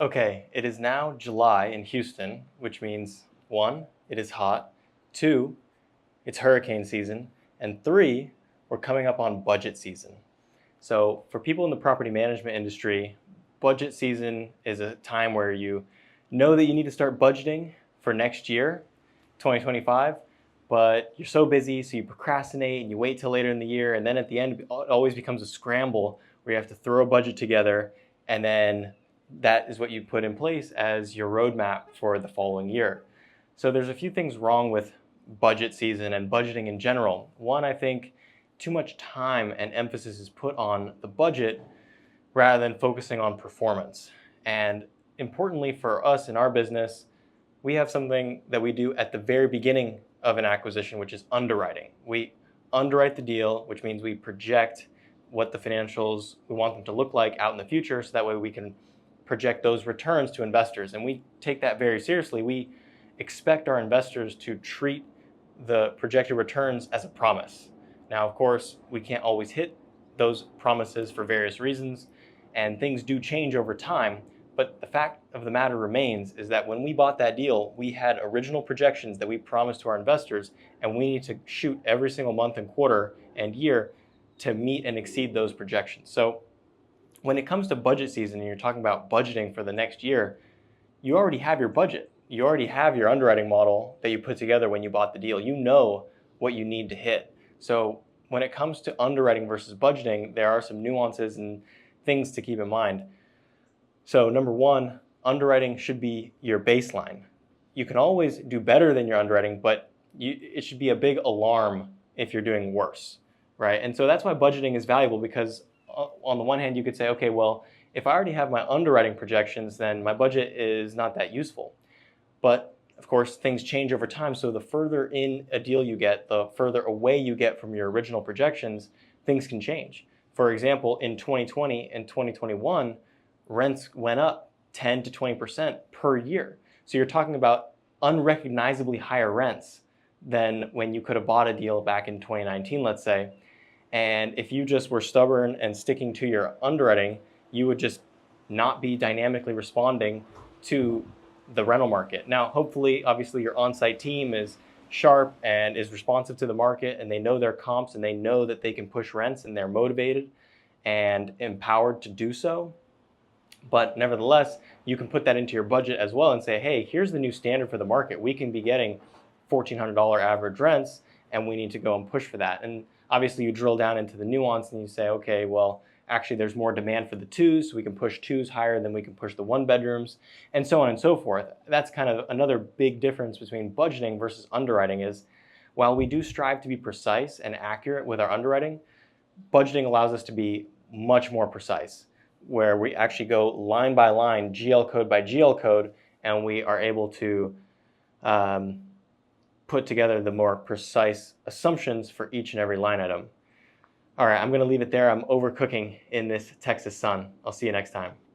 Okay, it is now July in Houston, which means one, it is hot, two, it's hurricane season, and three, we're coming up on budget season. So, for people in the property management industry, budget season is a time where you know that you need to start budgeting for next year, 2025, but you're so busy, so you procrastinate and you wait till later in the year, and then at the end, it always becomes a scramble where you have to throw a budget together, and then that is what you put in place as your roadmap for the following year. So there's a few things wrong with budget season and budgeting in general. One, I think too much time and emphasis is put on the budget rather than focusing on performance. And importantly for us in our business, we have something that we do at the very beginning of an acquisition, which is underwriting. We underwrite the deal, which means we project what the financials we want them to look like out in the future, so that way we can project those returns to investors. And we take that very seriously. We expect our investors to treat the projected returns as a promise. Now, of course, we can't always hit those promises for various reasons, and things do change over time. But the fact of the matter remains is that when we bought that deal, we had original projections that we promised to our investors, and we need to shoot every single month and quarter and year to meet and exceed those projections. So when it comes to budget season and you're talking about budgeting for the next year, you already have your budget. You already have your underwriting model that you put together when you bought the deal. You know what you need to hit. So when it comes to underwriting versus budgeting, there are some nuances and things to keep in mind. So number one, underwriting should be your baseline. You can always do better than your underwriting, but it should be a big alarm if you're doing worse, right? And so that's why budgeting is valuable, because on the one hand, you could say, okay, well, if I already have my underwriting projections, then my budget is not that useful. But of course, things change over time. So the further in a deal you get, the further away you get from your original projections, things can change. For example, in 2020 and 2021, rents went up 10 to 20% per year. So you're talking about unrecognizably higher rents than when you could have bought a deal back in 2019, let's say. And if you just were stubborn and sticking to your underwriting, you would just not be dynamically responding to the rental market. Now, hopefully, obviously, your on-site team is sharp and is responsive to the market, and they know their comps, and they know that they can push rents, and they're motivated and empowered to do so. But nevertheless, you can put that into your budget as well and say, hey, here's the new standard for the market. We can be getting $1,400 average rents, and we need to go and push for that. And obviously, you drill down into the nuance and you say, okay, well, actually there's more demand for the twos, so we can push twos higher than we can push the one bedrooms, and so on and so forth. That's kind of another big difference between budgeting versus underwriting is, while we do strive to be precise and accurate with our underwriting, budgeting allows us to be much more precise, where we actually go line by line, GL code by GL code, and we are able to put together the more precise assumptions for each and every line item. All right, I'm going to leave it there. I'm overcooking in this Texas sun. I'll see you next time.